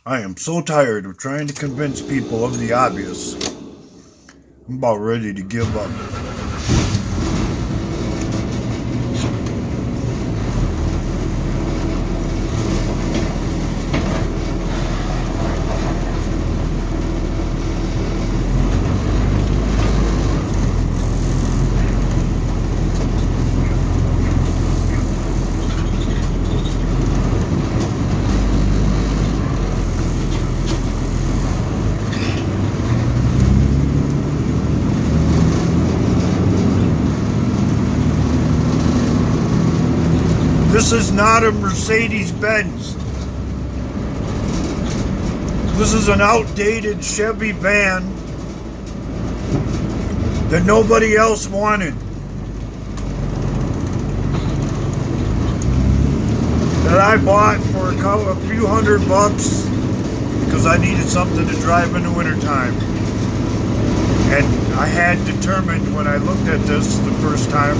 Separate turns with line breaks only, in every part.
I am so tired of trying to convince people of the obvious. I'm about ready to give up. This is not a Mercedes Benz. This is an outdated Chevy van that nobody else wanted. That I bought for a few $100 because I needed something to drive in the wintertime. And I had determined when I looked at this the first time,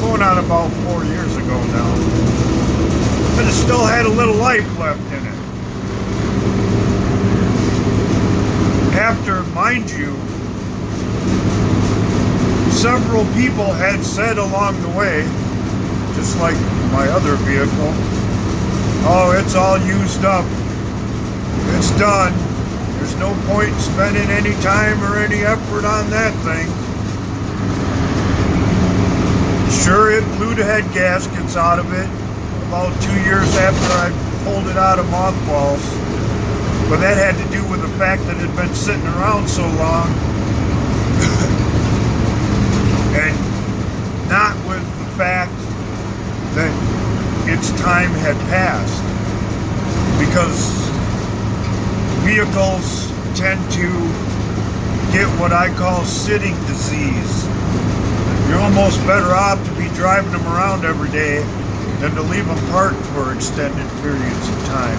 going on about 4 years ago now, but it still had a little life left in it. After, mind you, several people had said along the way, just like my other vehicle, oh, it's all used up, it's done, there's no point in spending any time or any effort on that thing. Sure, it blew the head gaskets out of it about 2 years after I pulled it out of mothballs. But that had to do with the fact that it had been sitting around so long. And not with the fact that its time had passed. Because vehicles tend to get what I call sitting disease. You're almost better off to be driving them around every day than to leave them parked for extended periods of time.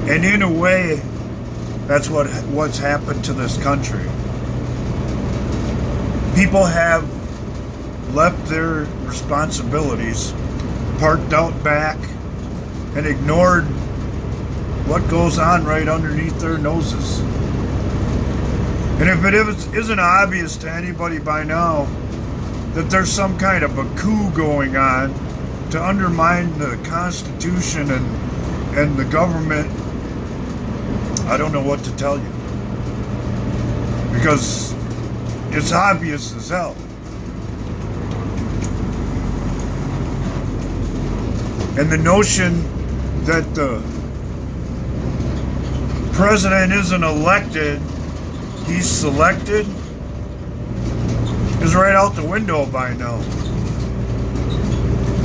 And in a way, that's what's happened to this country. People have left their responsibilities parked out back and ignored what goes on right underneath their noses. And if it isn't obvious to anybody by now that there's some kind of a coup going on to undermine the Constitution and the government, I don't know what to tell you. Because it's obvious as hell. And the notion that the president isn't elected, he's selected, is right out the window by now.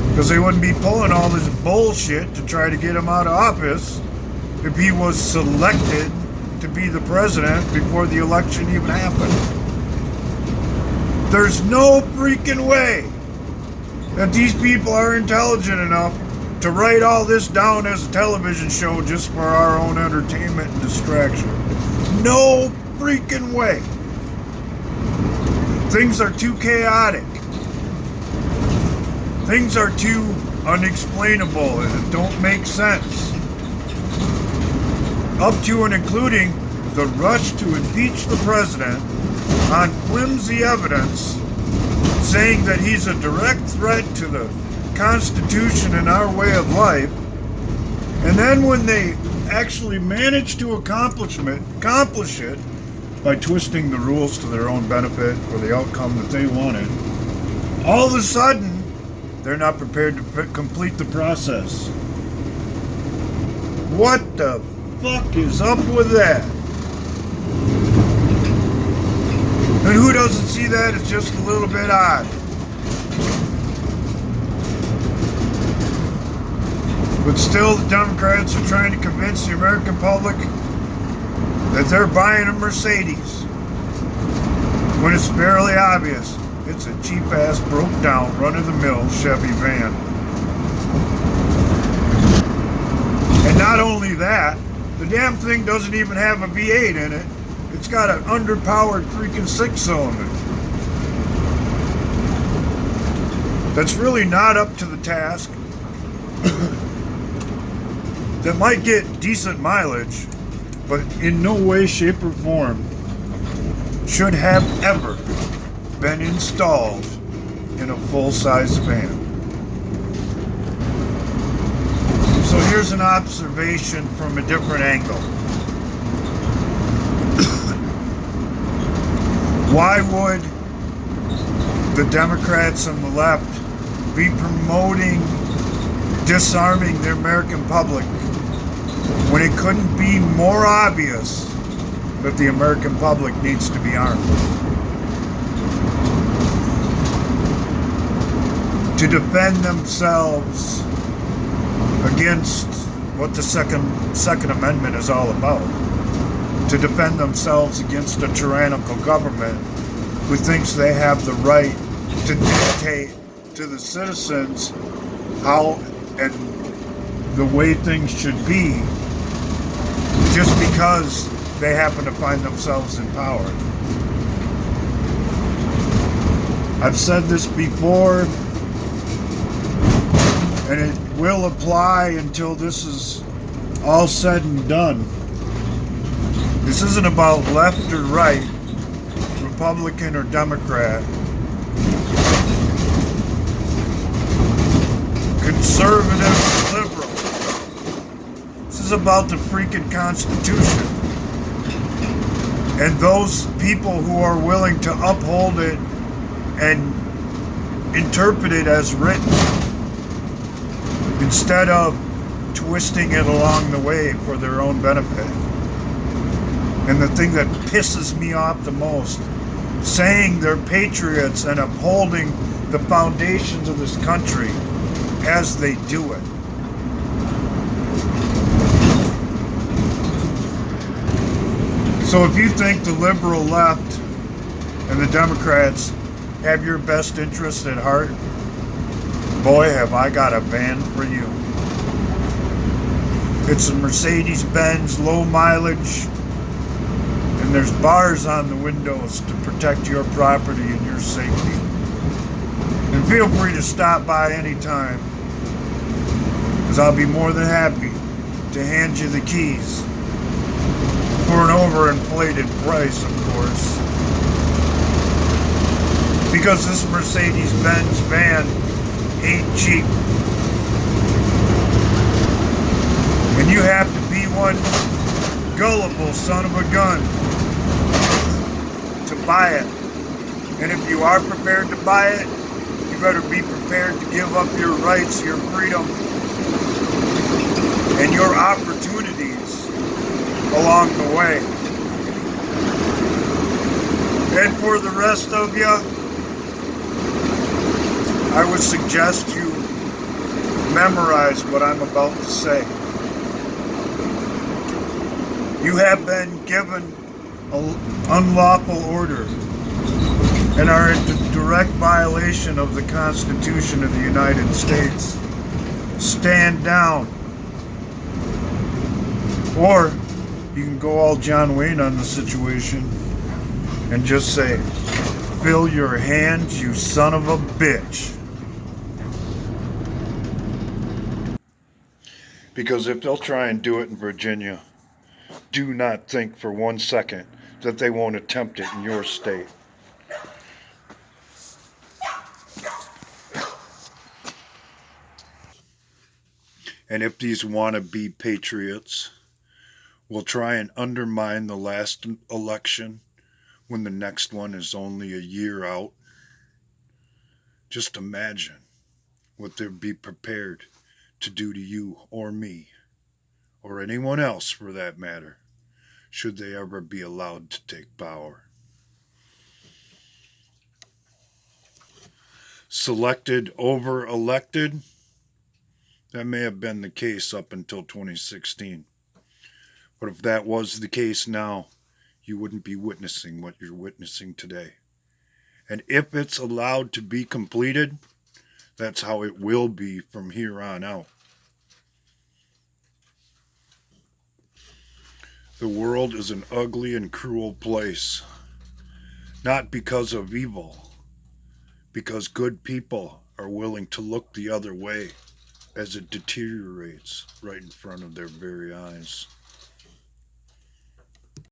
Because they wouldn't be pulling all this bullshit to try to get him out of office if he was selected to be the president before the election even happened. There's no freaking way that these people are intelligent enough to write all this down as a television show just for our own entertainment and distraction. No freaking way. Things are too chaotic. Things are too unexplainable and don't make sense. Up to and including the rush to impeach the president on flimsy evidence saying that he's a direct threat to the Constitution and our way of life. And then when they actually manage to accomplish it by twisting the rules to their own benefit for the outcome that they wanted, all of a sudden, they're not prepared to complete the process. What the fuck is up with that? And who doesn't see that as just a little bit odd? But still, the Democrats are trying to convince the American public that they're buying a Mercedes, when it's fairly obvious it's a cheap-ass, broke-down, run-of-the-mill Chevy van. And not only that, the damn thing doesn't even have a V8 in it. It's got an underpowered freaking 6-cylinder. that's really not up to the task that might get decent mileage, but in no way, shape, or form should have ever been installed in a full-size van. So here's an observation from a different angle. Why would the Democrats and the left be promoting disarming the American public when it couldn't be more obvious that the American public needs to be armed? To defend themselves against what the Second Amendment is all about. To defend themselves against a tyrannical government who thinks they have the right to dictate to the citizens how and the way things should be, just because they happen to find themselves in power. I've said this before, and it will apply until this is all said and done. This isn't about left or right, Republican or Democrat, conservative or liberal. This is about the freaking Constitution. And those people who are willing to uphold it and interpret it as written, instead of twisting it along the way for their own benefit. And the thing that pisses me off the most, saying they're patriots and upholding the foundations of this country as they do it. So if you think the liberal left and the Democrats have your best interest at heart, boy, have I got a van for you. It's a Mercedes Benz, low mileage, and there's bars on the windows to protect your property and your safety. And feel free to stop by anytime, because I'll be more than happy to hand you the keys for an overinflated price, of course. Because this Mercedes Benz van ain't cheap. And you have to be one gullible son of a gun to buy it. And if you are prepared to buy it, you better be prepared to give up your rights, your freedom, and your opportunities along the way. And for the rest of you, I would suggest you memorize what I'm about to say. You have been given an unlawful order and are in direct violation of the Constitution of the United States. Stand down. Or you can go all John Wayne on the situation and just say, "Fill your hands, you son of a bitch." Because if they'll try and do it in Virginia, do not think for 1 second that they won't attempt it in your state. And if these wannabe patriots will try and undermine the last election when the next one is only a year out, just imagine what they'd be prepared to do to you or me, or anyone else for that matter, should they ever be allowed to take power. Selected over elected, that may have been the case up until 2016. But if that was the case now, you wouldn't be witnessing what you're witnessing today. And if it's allowed to be completed, that's how it will be from here on out. The world is an ugly and cruel place. Not because of evil, because good people are willing to look the other way. as it deteriorates right in front of their very eyes.